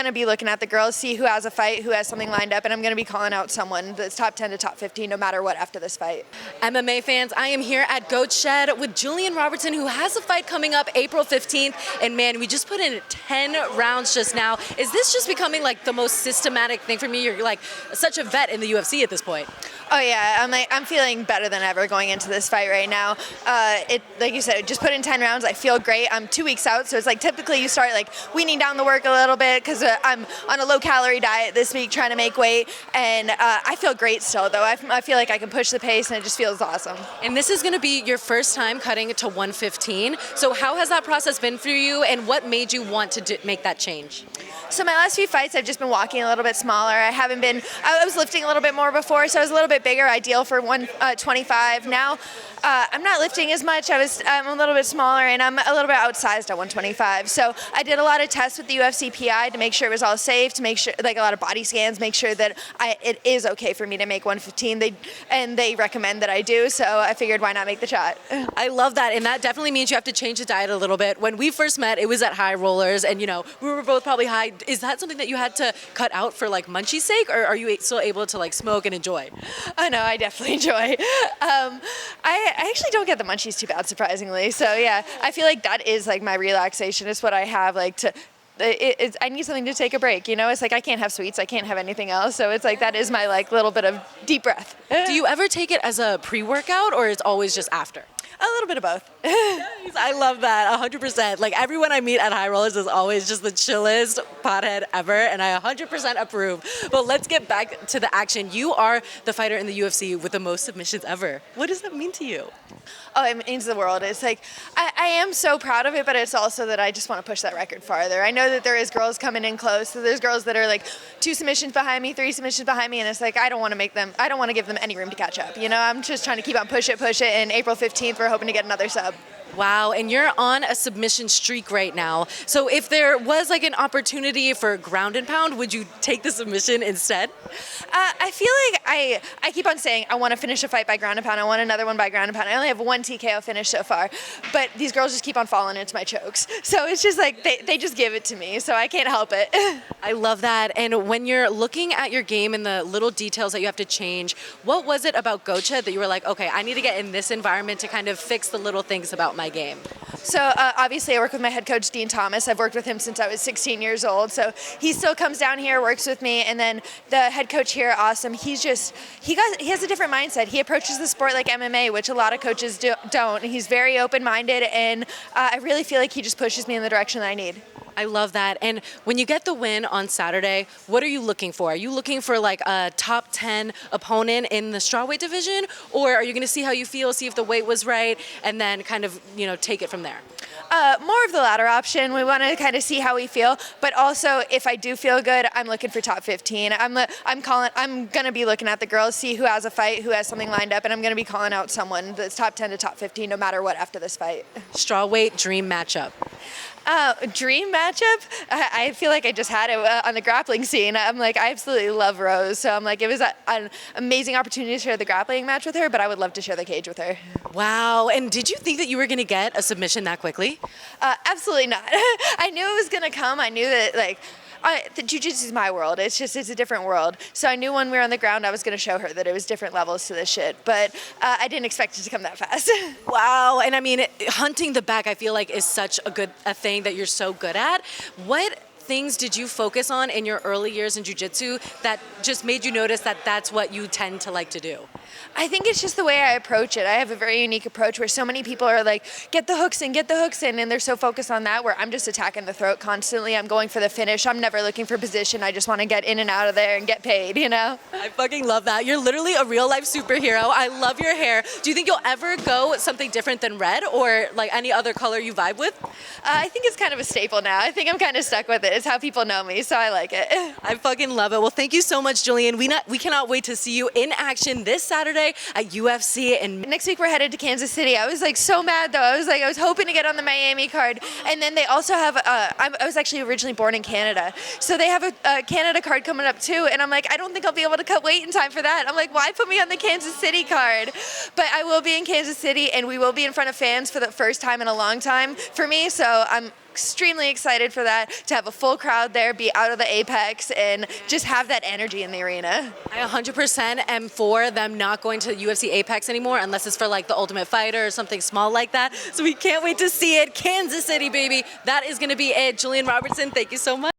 I'm going to be looking at the girls, see who has a fight, who has something lined up, and I'm going to be calling out someone that's top 10 to top 15 no matter what after this fight. MMA fans, I am here at Goat Shed with Gillian Robertson, who has a fight coming up April 15th. And man, we just put in 10 rounds just now. Is this just becoming like the most systematic thing for me? You're like such a vet in the UFC at this point. Oh yeah, I'm feeling better than ever going into this fight right now. Like you said, just put in 10 rounds. I feel great. I'm 2 weeks out, so it's like typically you start like weaning down the work a little bit because I'm on a low-calorie diet this week trying to make weight, and I feel great still, though. I feel like I can push the pace, and it just feels awesome. And this is going to be your first time cutting it to 115. So how has that process been for you, and what made you want to make that change? So my last few fights, I've just been walking a little bit smaller. I was lifting a little bit more before, so I was a little bit bigger, ideal for 125. Now, I'm not lifting as much. I'm a little bit smaller, and I'm a little bit outsized at 125. So I did a lot of tests with the UFC PI to make sure it was all safe, to make sure, like a lot of body scans, make sure that it is okay for me to make 115. They recommend that I do, so I figured why not make the shot. I love that, and that definitely means you have to change the diet a little bit. When we first met, it was at High Rollers, and we were both probably high. Is that something that you had to cut out for like munchie's sake, or are you still able to like smoke and enjoy? Oh no, I definitely enjoy. I actually don't get the munchies too bad, surprisingly. So yeah, I feel like that is like my relaxation. It's what I have like to. I need something to take a break, you know? It's like I can't have sweets, I can't have anything else. So it's like that is my like little bit of deep breath. Do you ever take it as a pre-workout, or it's always just after? A little bit of both. Nice. I love that, 100%. Like everyone I meet at High Rollers is always just the chillest pothead ever, and I 100% approve. But let's get back to the action. You are the fighter in the UFC with the most submissions ever. What does that mean to you? Oh, it means the world. It's like, I am so proud of it, but it's also that I just want to push that record farther. I know that there is girls coming in close, so there's girls that are like 2 submissions behind me, 3 submissions behind me, and it's like, I don't want to give them any room to catch up. You know, I'm just trying to keep on push it, and April 15th, we're hoping to get another sub. Wow, and you're on a submission streak right now. So if there was like an opportunity for ground and pound, would you take the submission instead? I feel like I keep on saying I want to finish a fight by ground and pound. I want another one by ground and pound. I only have 1 TKO finish so far, but these girls just keep on falling into my chokes. So it's just like they just give it to me, so I can't help it. I love that. And when you're looking at your game and the little details that you have to change, what was it about Goat Shed that you were like, okay, I need to get in this environment to kind of fix the little things about my game? So obviously I work with my head coach, Dean Thomas. I've worked with him since I was 16 years old. So he still comes down here, works with me. And then the head coach here, awesome. He has a different mindset. He approaches the sport like MMA, which a lot of coaches don't. He's very open-minded, and I really feel like he just pushes me in the direction that I need. I love that. And when you get the win on Saturday, what are you looking for? Are you looking for like a top 10 opponent in the strawweight division? Or are you going to see how you feel, see if the weight was right, and then kind of, take it from there? More of the latter option. We want to kind of see how we feel, but also if I do feel good, I'm looking for top 15. I'm going to be looking at the girls, see who has a fight, who has something lined up, and I'm going to be calling out someone that's top 10 to top 15 no matter what after this fight. Strawweight dream matchup. Dream matchup? I feel like I just had it on the grappling scene. I'm like, I absolutely love Rose. So I'm like, it was an amazing opportunity to share the grappling match with her, but I would love to share the cage with her. Wow. And did you think that you were going to get a submission that quickly? Absolutely not. I knew it was going to come. I knew that, the jiu-jitsu is my world. It's a different world. So I knew when we were on the ground, I was going to show her that it was different levels to this shit. But I didn't expect it to come that fast. Wow. And I mean, hunting the back, I feel like is such a thing that you're so good at. What things did you focus on in your early years in jiu-jitsu that just made you notice that that's what you tend to like to do? I think it's just the way I approach it. I have a very unique approach where so many people are like, get the hooks in, and they're so focused on that, where I'm just attacking the throat constantly. I'm going for the finish. I'm never looking for position. I just want to get in and out of there and get paid, you know? I fucking love that. You're literally a real life superhero. I love your hair. Do you think you'll ever go something different than red, or like any other color you vibe with? I think it's kind of a staple now. I think I'm kind of stuck with it. It's how people know me, so I like it. I fucking love it. Well, thank you so much, Gillian. We cannot wait to see you in action this Saturday at UFC. And next week we're headed to Kansas City. I was like so mad though. I was hoping to get on the Miami card, and then they also have I was actually originally born in Canada, so they have a Canada card coming up too, and I'm like, I don't think I'll be able to cut weight in time for that. I'm like, why put me on the Kansas City card? But I will be in Kansas City, and we will be in front of fans for the first time in a long time for me, so I'm extremely excited for that, to have a full crowd there, be out of the Apex, and just have that energy in the arena. I 100% am for them not going to UFC Apex anymore unless it's for like the Ultimate Fighter or something small like that. So we can't wait to see it. Kansas City, baby. That is going to be it. Gillian Robertson, thank you so much.